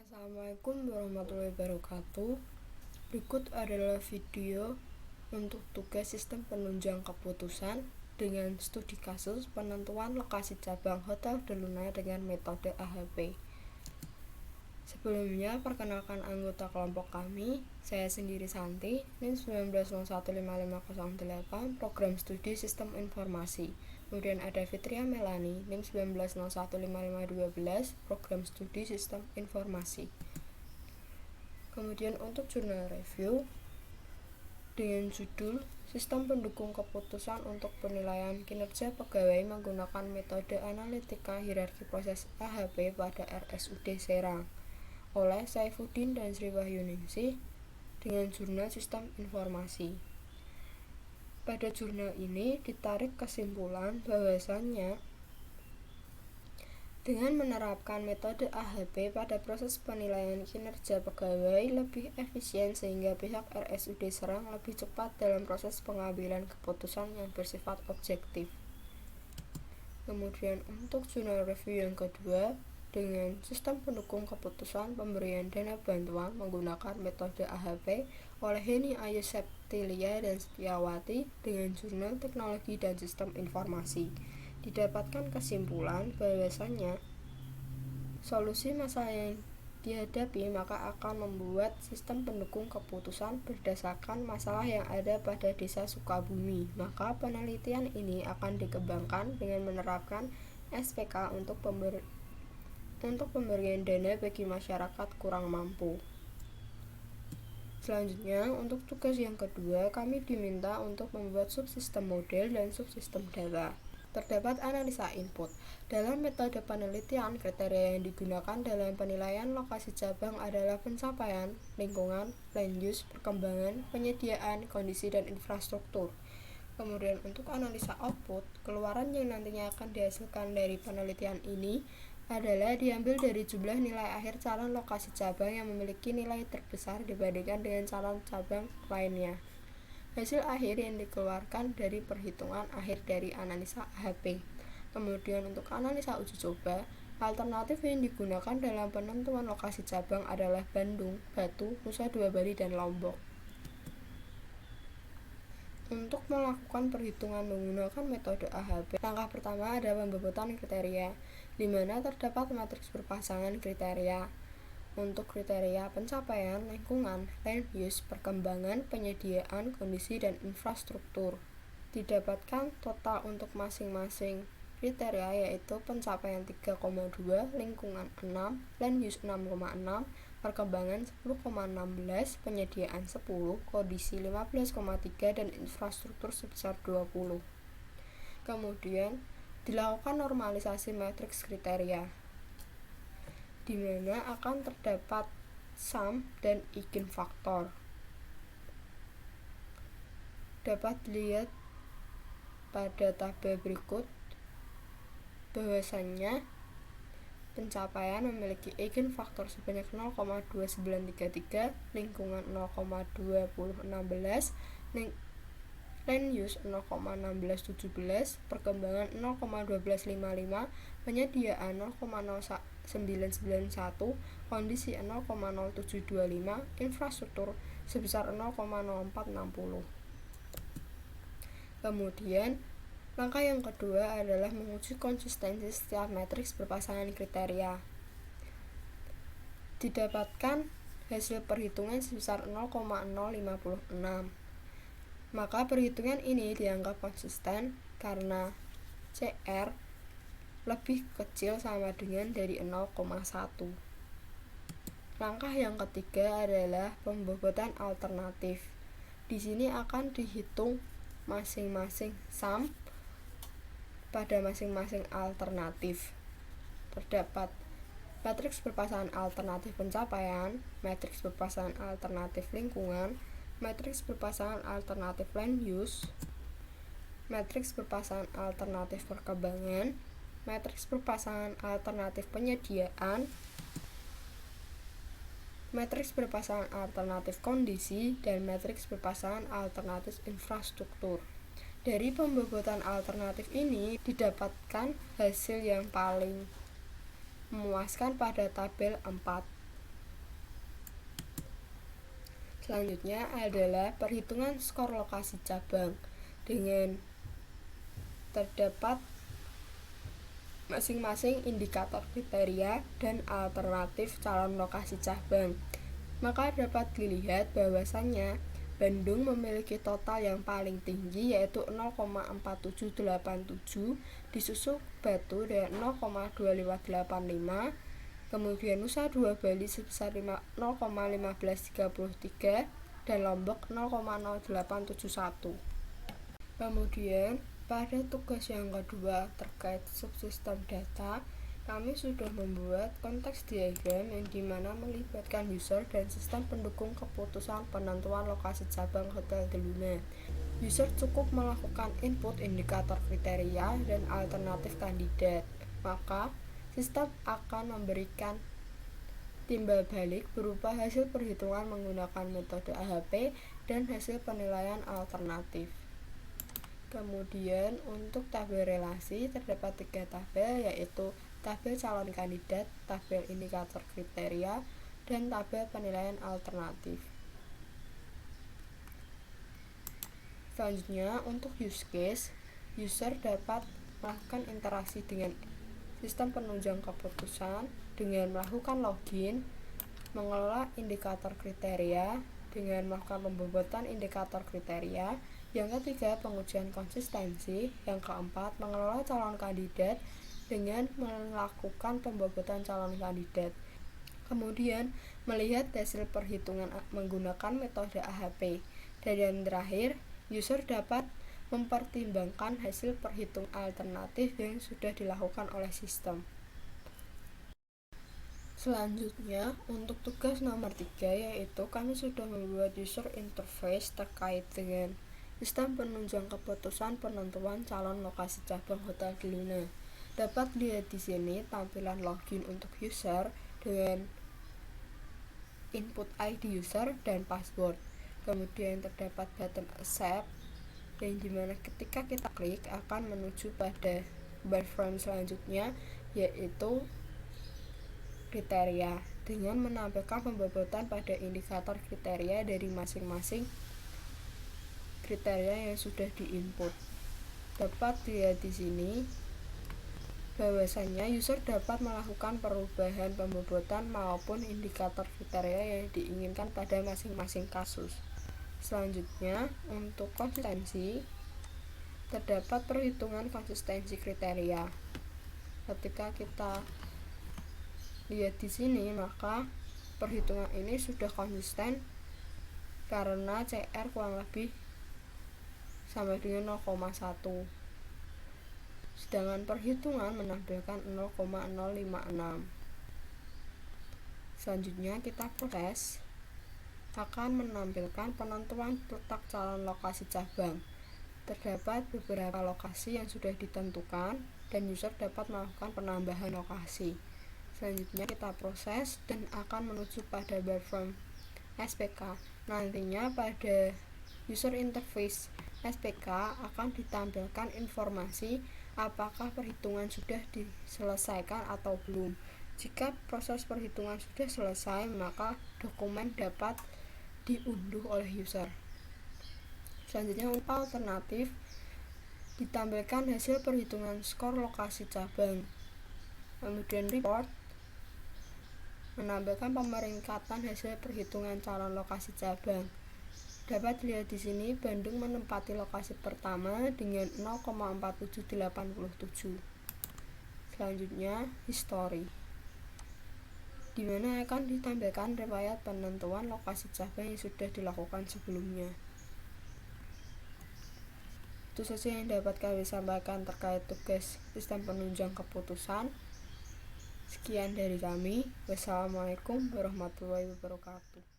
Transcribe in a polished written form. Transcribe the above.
Assalamualaikum warahmatullahi wabarakatuh. Berikut adalah video untuk tugas sistem penunjang keputusan dengan studi kasus penentuan lokasi cabang Hotel de Luna dengan metode AHP. Sebelumnya, perkenalkan anggota kelompok kami. Saya sendiri Santi, NIM 19015508, Program Studi Sistem Informasi. Kemudian ada Fitria Melani, NIM 19015512, Program Studi Sistem Informasi. Kemudian untuk jurnal review dengan judul Sistem Pendukung Keputusan untuk Penilaian Kinerja Pegawai Menggunakan Metode Analitika Hierarki Proses AHP pada RSUD Serang oleh Saifuddin dan Sri Wahyuningsih dengan jurnal Sistem Informasi. Pada jurnal ini ditarik kesimpulan bahwasannya dengan menerapkan metode AHP pada proses penilaian kinerja pegawai lebih efisien sehingga pihak RSUD Serang lebih cepat dalam proses pengambilan keputusan yang bersifat objektif. Kemudian untuk jurnal review yang kedua dengan sistem pendukung keputusan pemberian dana bantuan menggunakan metode AHP oleh Heni Ayu Septilia dan Setiawati dengan jurnal Teknologi dan Sistem Informasi. Didapatkan kesimpulan bahwasannya solusi masalah yang dihadapi maka akan membuat sistem pendukung keputusan berdasarkan masalah yang ada pada desa Sukabumi. Maka penelitian ini akan dikembangkan dengan menerapkan SPK untuk pemberian dana bagi masyarakat kurang mampu. Selanjutnya, untuk tugas yang kedua, kami diminta untuk membuat subsistem model dan subsistem data. Terdapat analisa input. Dalam metode penelitian, kriteria yang digunakan dalam penilaian lokasi cabang adalah pencapaian, lingkungan, land use, perkembangan, penyediaan, kondisi, dan infrastruktur. Kemudian untuk analisa output, keluaran yang nantinya akan dihasilkan dari penelitian ini adalah diambil dari jumlah nilai akhir calon lokasi cabang yang memiliki nilai terbesar dibandingkan dengan calon cabang lainnya. Hasil akhir yang dikeluarkan dari perhitungan akhir dari analisa AHP. Kemudian untuk analisa uji coba, alternatif yang digunakan dalam penentuan lokasi cabang adalah Bandung, Batu, Nusa Dua Bali, dan Lombok. Untuk melakukan perhitungan menggunakan metode AHP, langkah pertama adalah pembobotan kriteria, di mana terdapat matriks berpasangan kriteria. Untuk kriteria pencapaian, lingkungan, land use, perkembangan, penyediaan, kondisi, dan infrastruktur. Didapatkan total untuk masing-masing kriteria yaitu pencapaian 3,2, lingkungan 6, land use 6,6, perkembangan 10,16, penyediaan 10, kondisi 15,3, dan infrastruktur sebesar 20. Kemudian dilakukan normalisasi matriks kriteria, di mana akan terdapat sum dan eigenfaktor. Dapat dilihat pada tabel berikut bahwasannya pencapaian memiliki eigenfaktor sebanyak 0,2933, lingkungan 0,2016, land use 0,1617, perkembangan 0,1255, penyediaan 0,0991, kondisi 0,0725, infrastruktur sebesar 0,0460. Kemudian langkah yang kedua adalah menguji konsistensi setiap matriks berpasangan kriteria. Didapatkan hasil perhitungan sebesar 0,056. Maka perhitungan ini dianggap konsisten karena CR lebih kecil sama dengan dari 0,1. Langkah yang ketiga adalah pembobotan alternatif. Di sini akan dihitung masing-masing sum pada masing-masing alternatif. Terdapat matriks berpasangan alternatif pencapaian, matriks berpasangan alternatif lingkungan, matriks berpasangan alternatif land use, matriks berpasangan alternatif perkembangan, matriks berpasangan alternatif penyediaan, matriks berpasangan alternatif kondisi, dan matriks berpasangan alternatif infrastruktur. Dari pembobotan alternatif ini didapatkan hasil yang paling memuaskan pada tabel 4. Selanjutnya adalah perhitungan skor lokasi cabang dengan terdapat masing-masing indikator kriteria dan alternatif calon lokasi cabang. Maka dapat dilihat bahwasannya Bandung memiliki total yang paling tinggi yaitu 0,4787, disusul Batu dengan 0,2585, kemudian Nusa Dua Bali sebesar 0,1533 dan Lombok 0,0871. Kemudian pada tugas yang kedua terkait subsistem data, kami sudah membuat konteks diagram yang dimana melibatkan user dan sistem pendukung keputusan penentuan lokasi cabang Hotel de Luna. User cukup melakukan input indikator kriteria dan alternatif kandidat, maka sistem akan memberikan timbal balik berupa hasil perhitungan menggunakan metode AHP dan hasil penilaian alternatif. Kemudian untuk tabel relasi terdapat 3 tabel, yaitu tabel calon kandidat, tabel indikator kriteria, dan tabel penilaian alternatif. Selanjutnya untuk use case, user dapat melakukan interaksi dengan sistem penunjang keputusan dengan melakukan login, mengelola indikator kriteria dengan melakukan pembobotan indikator kriteria. Yang ketiga, pengujian konsistensi. Yang keempat, mengelola calon kandidat dengan melakukan pembobotan calon kandidat. Kemudian, melihat hasil perhitungan menggunakan metode AHP. Dan yang terakhir, user dapat mempertimbangkan hasil perhitung alternatif yang sudah dilakukan oleh sistem. Selanjutnya, untuk tugas nomor 3, yaitu kami sudah membuat user interface terkait dengan sistem penunjang keputusan penentuan calon lokasi cabang Hotel de Luna. Dapat dilihat di sini tampilan login untuk user dengan input ID user dan password. Kemudian terdapat button accept yang dimana ketika kita klik akan menuju pada wireframe selanjutnya, yaitu kriteria dengan menampilkan pembobotan pada indikator kriteria dari masing-masing kriteria yang sudah diinput. Dapat dilihat di sini bahwasanya user dapat melakukan perubahan pembobotan maupun indikator kriteria yang diinginkan pada masing-masing kasus. Selanjutnya, untuk konsistensi terdapat perhitungan konsistensi kriteria. Ketika kita lihat di sini, maka perhitungan ini sudah konsisten karena CR kurang lebih sama dengan 0,1. Sedangkan perhitungan menampilkan 0,056. Selanjutnya kita proses akan menampilkan penentuan letak calon lokasi cabang. Terdapat beberapa lokasi yang sudah ditentukan dan user dapat melakukan penambahan lokasi. Selanjutnya kita proses dan akan menuju pada wireframe SPK. Nantinya pada user interface SPK akan ditampilkan informasi apakah perhitungan sudah diselesaikan atau belum. Jika proses perhitungan sudah selesai, maka dokumen dapat diunduh oleh user. Selanjutnya untuk alternatif ditampilkan hasil perhitungan skor lokasi cabang. Kemudian report menampilkan pemeringkatan hasil perhitungan calon lokasi cabang. Dapat dilihat di sini Bandung menempati lokasi pertama dengan 0,4787. Selanjutnya history, di mana akan ditampilkan riwayat penentuan lokasi cabang yang sudah dilakukan sebelumnya. Itu saja yang dapat kami sampaikan terkait tugas sistem penunjang keputusan. Sekian dari kami. Wassalamualaikum warahmatullahi wabarakatuh.